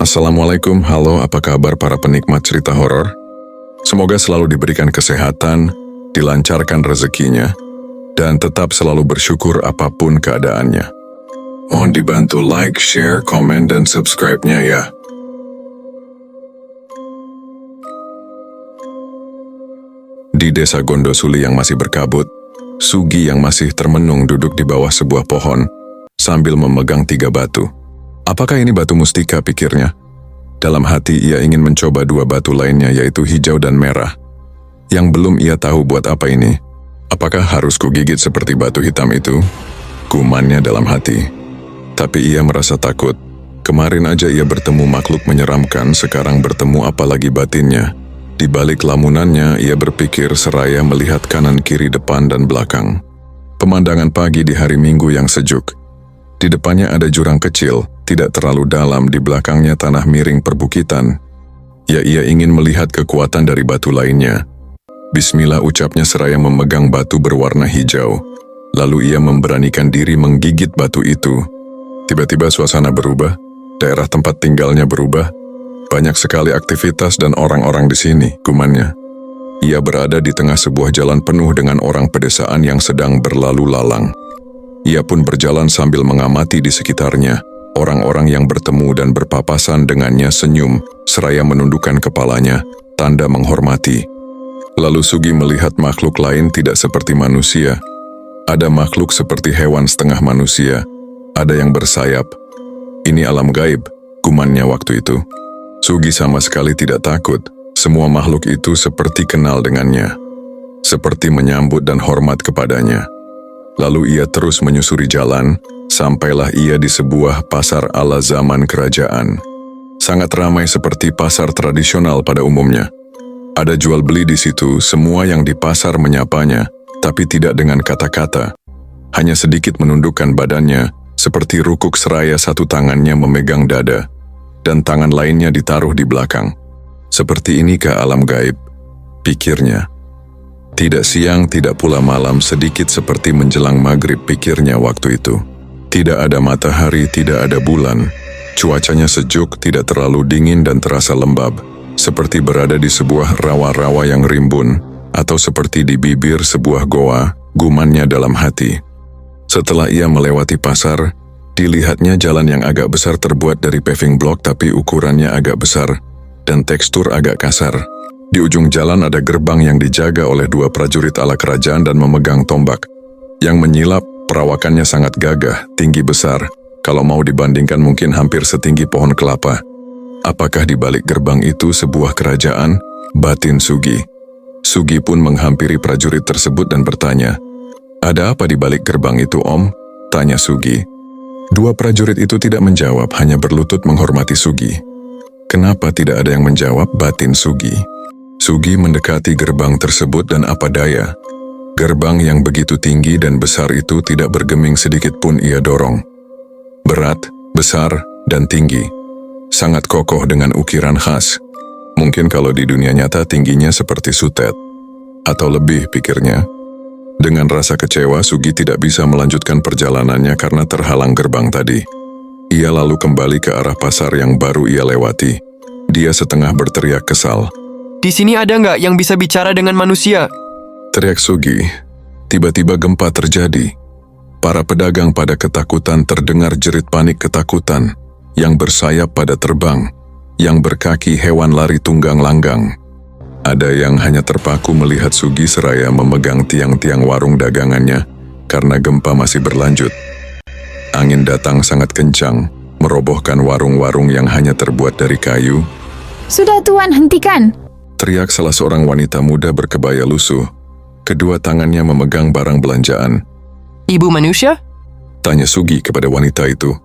Assalamualaikum, halo apa kabar para penikmat cerita horor? Semoga selalu diberikan kesehatan, dilancarkan rezekinya, dan tetap selalu bersyukur apapun keadaannya. Mohon dibantu like, share, komen, dan subscribe-nya ya. Di desa Gondosuli yang masih berkabut, Sugi yang masih termenung duduk di bawah sebuah pohon sambil memegang 3 batu. Apakah ini batu mustika, pikirnya? Dalam hati ia ingin mencoba 2 batu lainnya, yaitu hijau dan merah. Yang belum ia tahu buat apa ini. Apakah harus kugigit seperti batu hitam itu? Gumannya dalam hati. Tapi ia merasa takut. Kemarin aja ia bertemu makhluk menyeramkan, sekarang bertemu apalagi batinnya. Di balik lamunannya, ia berpikir seraya melihat kanan kiri, depan dan belakang. Pemandangan pagi di hari Minggu yang sejuk. Di depannya ada jurang kecil, tidak terlalu dalam, di belakangnya tanah miring perbukitan. Ia ingin melihat kekuatan dari batu lainnya. Bismillah, ucapnya seraya memegang batu berwarna hijau. Lalu ia memberanikan diri menggigit batu itu. Tiba-tiba suasana berubah, daerah tempat tinggalnya berubah. Banyak sekali aktivitas dan orang-orang di sini, gumannya. Ia berada di tengah sebuah jalan penuh dengan orang pedesaan yang sedang berlalu lalang. Ia pun berjalan sambil mengamati di sekitarnya. Orang-orang yang bertemu dan berpapasan dengannya senyum, seraya menundukkan kepalanya, tanda menghormati. Lalu Sugi melihat makhluk lain tidak seperti manusia. Ada makhluk seperti hewan setengah manusia, ada yang bersayap. Ini alam gaib, gumannya waktu itu. Sugi sama sekali tidak takut, semua makhluk itu seperti kenal dengannya. Seperti menyambut dan hormat kepadanya. Lalu ia terus menyusuri jalan, sampailah ia di sebuah pasar ala zaman kerajaan. Sangat ramai seperti pasar tradisional pada umumnya. Ada jual beli di situ, semua yang di pasar menyapanya, tapi tidak dengan kata-kata. Hanya sedikit menundukkan badannya, seperti rukuk seraya satu tangannya memegang dada, dan tangan lainnya ditaruh di belakang. Seperti inikah alam gaib? Pikirnya. Tidak siang, tidak pula malam, sedikit seperti menjelang maghrib, pikirnya waktu itu. Tidak ada matahari, tidak ada bulan. Cuacanya sejuk, tidak terlalu dingin dan terasa lembab. Seperti berada di sebuah rawa-rawa yang rimbun, atau seperti di bibir sebuah goa, gumannya dalam hati. Setelah ia melewati pasar, dilihatnya jalan yang agak besar terbuat dari paving block tapi ukurannya agak besar, dan tekstur agak kasar. Di ujung jalan ada gerbang yang dijaga oleh 2 prajurit ala kerajaan dan memegang tombak. Yang menyilap, perawakannya sangat gagah, tinggi besar. Kalau mau dibandingkan mungkin hampir setinggi pohon kelapa. Apakah di balik gerbang itu sebuah kerajaan? Batin Sugi. Sugi pun menghampiri prajurit tersebut dan bertanya, "Ada apa di balik gerbang itu, Om?" tanya Sugi. 2 prajurit itu tidak menjawab, hanya berlutut menghormati Sugi. Kenapa tidak ada yang menjawab? Batin Sugi. Sugi mendekati gerbang tersebut dan apa daya. Gerbang yang begitu tinggi dan besar itu tidak bergeming sedikit pun ia dorong. Berat, besar, dan tinggi. Sangat kokoh dengan ukiran khas. Mungkin kalau di dunia nyata tingginya seperti sutet. Atau lebih, pikirnya. Dengan rasa kecewa, Sugi tidak bisa melanjutkan perjalanannya karena terhalang gerbang tadi. Ia lalu kembali ke arah pasar yang baru ia lewati. Dia setengah berteriak kesal. Di sini ada nggak yang bisa bicara dengan manusia? Teriak Sugi. Tiba-tiba gempa terjadi. Para pedagang pada ketakutan, terdengar jerit panik ketakutan. Yang bersayap pada terbang. Yang berkaki hewan lari tunggang langgang. Ada yang hanya terpaku melihat Sugi seraya memegang tiang-tiang warung dagangannya karena gempa masih berlanjut. Angin datang sangat kencang, merobohkan warung-warung yang hanya terbuat dari kayu. "Sudah Tuan, hentikan!" Teriak salah seorang wanita muda berkebaya lusuh. Kedua tangannya memegang barang belanjaan. Ibu manusia? Tanya Sugi kepada wanita itu.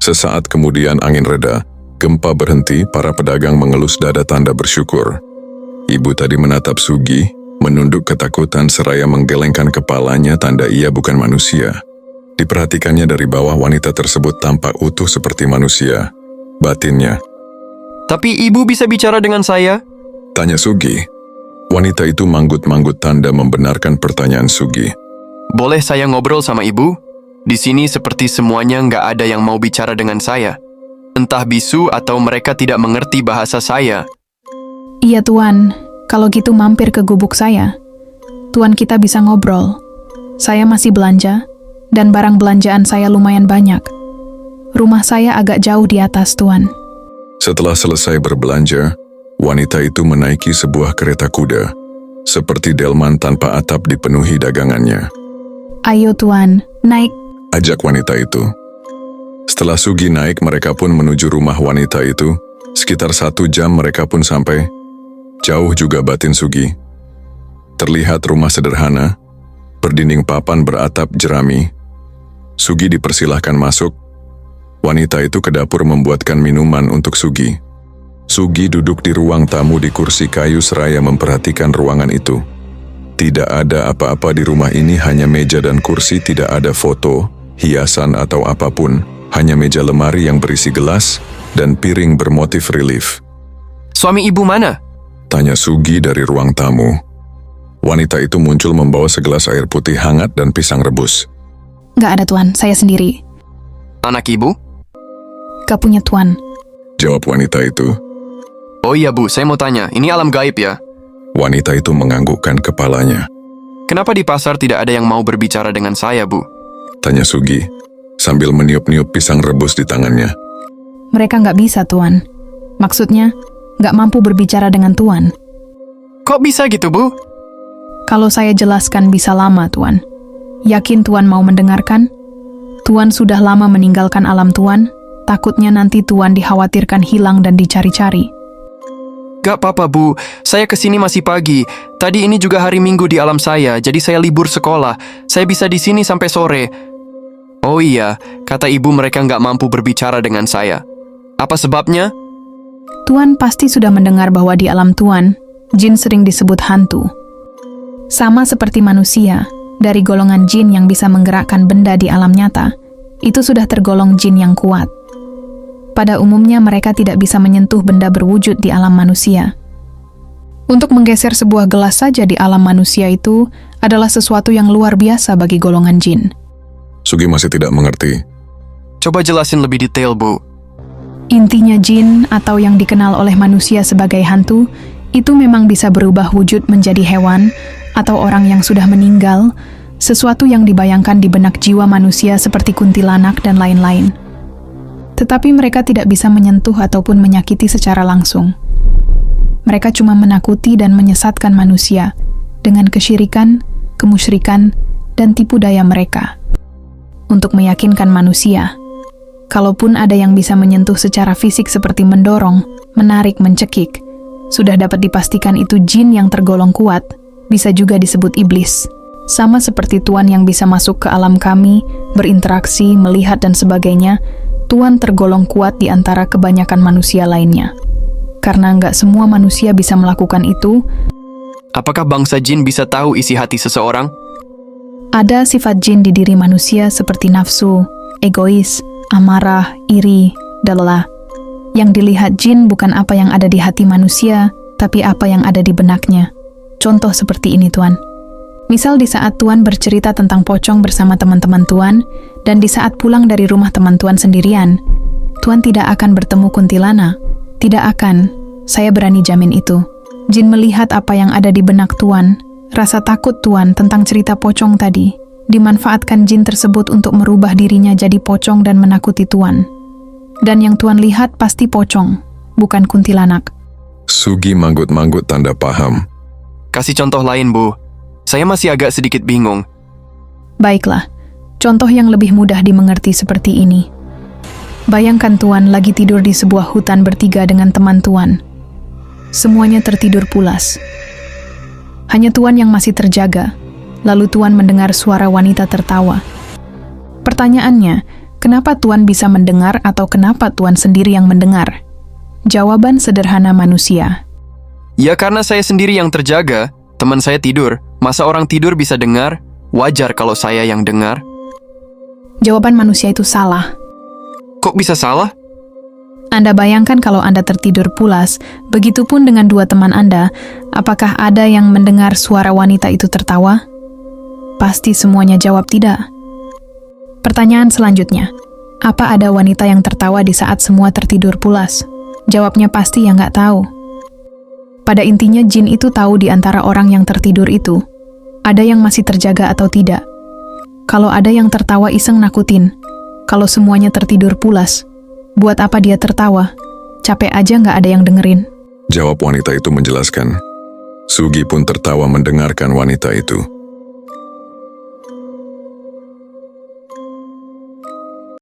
Sesaat kemudian angin reda, gempa berhenti, para pedagang mengelus dada tanda bersyukur. Ibu tadi menatap Sugi, menunduk ketakutan seraya menggelengkan kepalanya tanda ia bukan manusia. Diperhatikannya dari bawah, wanita tersebut tampak utuh seperti manusia. Batinnya. Tapi ibu bisa bicara dengan saya? Tanya Sugi. Wanita itu manggut-manggut tanda membenarkan pertanyaan Sugi. Boleh saya ngobrol sama ibu? Di sini seperti semuanya nggak ada yang mau bicara dengan saya. Entah bisu atau mereka tidak mengerti bahasa saya. Iya Tuan, kalau gitu mampir ke gubuk saya. Tuan kita bisa ngobrol. Saya masih belanja, dan barang belanjaan saya lumayan banyak. Rumah saya agak jauh di atas Tuan. Setelah selesai berbelanja, wanita itu menaiki sebuah kereta kuda, seperti delman tanpa atap dipenuhi dagangannya. Ayo Tuan, naik. Ajak wanita itu. Setelah Sugi naik, mereka pun menuju rumah wanita itu. Sekitar 1 jam mereka pun sampai. Jauh juga batin Sugi. Terlihat rumah sederhana, berdinding papan beratap jerami. Sugi dipersilahkan masuk. Wanita itu ke dapur membuatkan minuman untuk Sugi. Sugi duduk di ruang tamu di kursi kayu seraya memperhatikan ruangan itu. Tidak ada apa-apa di rumah ini, hanya meja dan kursi, tidak ada foto, hiasan atau apapun, hanya meja lemari yang berisi gelas dan piring bermotif relief. Suami ibu mana? Tanya Sugi dari ruang tamu. Wanita itu muncul membawa segelas air putih hangat dan pisang rebus. Nggak ada Tuan, saya sendiri. Anak ibu? Gak punya Tuan. Jawab wanita itu. Oh iya Bu, saya mau tanya, ini alam gaib ya? Wanita itu menganggukkan kepalanya. Kenapa di pasar tidak ada yang mau berbicara dengan saya, Bu? Tanya Sugi, sambil meniup-niup pisang rebus di tangannya. Mereka nggak bisa Tuan. Maksudnya, nggak mampu berbicara dengan Tuan. Kok bisa gitu, Bu? Kalau saya jelaskan bisa lama Tuan. Yakin Tuan mau mendengarkan? Tuan sudah lama meninggalkan alam Tuan, takutnya nanti Tuan dikhawatirkan hilang dan dicari-cari. Gak apa-apa, Bu. Saya kesini masih pagi. Tadi ini juga hari Minggu di alam saya, jadi saya libur sekolah. Saya bisa di sini sampai sore. Oh iya, kata ibu mereka nggak mampu berbicara dengan saya. Apa sebabnya? Tuan pasti sudah mendengar bahwa di alam Tuan, jin sering disebut hantu. Sama seperti manusia, dari golongan jin yang bisa menggerakkan benda di alam nyata, itu sudah tergolong jin yang kuat. Pada umumnya mereka tidak bisa menyentuh benda berwujud di alam manusia. Untuk menggeser sebuah gelas saja di alam manusia itu adalah sesuatu yang luar biasa bagi golongan jin. Sugi masih tidak mengerti. Coba jelasin lebih detail, Bu. Intinya jin atau yang dikenal oleh manusia sebagai hantu itu memang bisa berubah wujud menjadi hewan atau orang yang sudah meninggal, sesuatu yang dibayangkan di benak jiwa manusia seperti kuntilanak dan lain-lain. Tetapi mereka tidak bisa menyentuh ataupun menyakiti secara langsung. Mereka cuma menakuti dan menyesatkan manusia dengan kesyirikan, kemusyrikan, dan tipu daya mereka. Untuk meyakinkan manusia, kalaupun ada yang bisa menyentuh secara fisik seperti mendorong, menarik, mencekik, sudah dapat dipastikan itu jin yang tergolong kuat, bisa juga disebut iblis. Sama seperti Tuan yang bisa masuk ke alam kami, berinteraksi, melihat, dan sebagainya, Tuan tergolong kuat di antara kebanyakan manusia lainnya. Karena nggak semua manusia bisa melakukan itu. Apakah bangsa jin bisa tahu isi hati seseorang? Ada sifat jin di diri manusia seperti nafsu, egois, amarah, iri, dan lelah. Yang dilihat jin bukan apa yang ada di hati manusia, tapi apa yang ada di benaknya. Contoh seperti ini Tuan. Misal di saat Tuan bercerita tentang pocong bersama teman-teman Tuan, dan di saat pulang dari rumah teman Tuan sendirian, Tuan tidak akan bertemu kuntilanak. Tidak akan, saya berani jamin itu. Jin melihat apa yang ada di benak Tuan, rasa takut Tuan tentang cerita pocong tadi, dimanfaatkan jin tersebut untuk merubah dirinya jadi pocong dan menakuti Tuan. Dan yang Tuan lihat pasti pocong, bukan kuntilanak. Sugi manggut-manggut tanda paham. Kasih contoh lain, Bu. Saya masih agak sedikit bingung. Baiklah, contoh yang lebih mudah dimengerti seperti ini. Bayangkan Tuan lagi tidur di sebuah hutan bertiga dengan teman Tuan. Semuanya tertidur pulas. Hanya Tuan yang masih terjaga. Lalu Tuan mendengar suara wanita tertawa. Pertanyaannya, kenapa Tuan bisa mendengar atau kenapa Tuan sendiri yang mendengar? Jawaban sederhana manusia. Ya karena saya sendiri yang terjaga, teman saya tidur. Masa orang tidur bisa dengar? Wajar kalau saya yang dengar. Jawaban manusia itu salah. Kok bisa salah? Anda bayangkan kalau Anda tertidur pulas, begitupun dengan dua teman Anda, apakah ada yang mendengar suara wanita itu tertawa? Pasti semuanya jawab tidak. Pertanyaan selanjutnya, Apa ada wanita yang tertawa di saat semua tertidur pulas? Jawabnya pasti ya nggak tahu. Pada intinya jin itu tahu di antara orang yang tertidur itu, ada yang masih terjaga atau tidak. Kalau ada yang tertawa iseng nakutin, kalau semuanya tertidur pulas, buat apa dia tertawa? Capek aja nggak ada yang dengerin. Jawab wanita itu menjelaskan. Sugi pun tertawa mendengarkan wanita itu.